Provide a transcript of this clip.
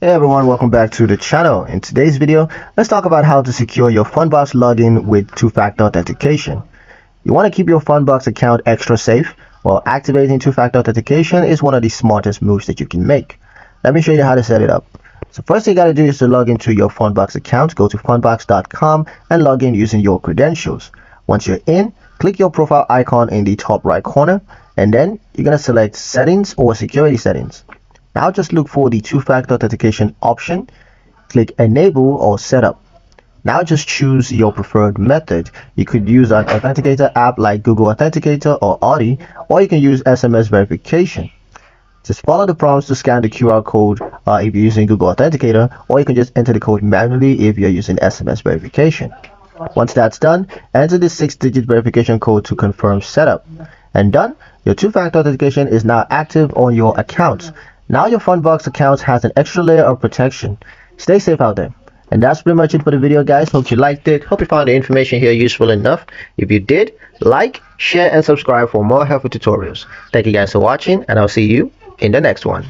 Hey everyone, welcome back to the channel. In today's video, let's talk about how to secure your Fundbox login with two-factor authentication. You want to keep your Fundbox account extra safe? Well, activating two-factor authentication is one of the smartest moves that you can make. Let me show you how to set it up. So first thing you got to do is to log into your Fundbox account. Go to fundbox.com and log in using your credentials. Once you're in, click your profile icon in the top right corner, and then you're going to select Settings or Security Settings. Now just look for the two-factor authentication option, click Enable or Setup. Now just choose your preferred method. You could use an authenticator app like Google Authenticator or Audi, or you can use SMS verification. Just follow the prompts to scan the QR code if you're using Google Authenticator, or you can just enter the code manually if you're using SMS verification. Once that's done, enter the 6-digit verification code to confirm setup. And done, your two-factor authentication is now active on your account. Now your Fundbox account has an extra layer of protection. Stay safe out there. And that's pretty much it for the video, guys. Hope you liked it. Hope you found the information here useful enough. If you did, like, share, and subscribe for more helpful tutorials. Thank you guys for watching, and I'll see you in the next one.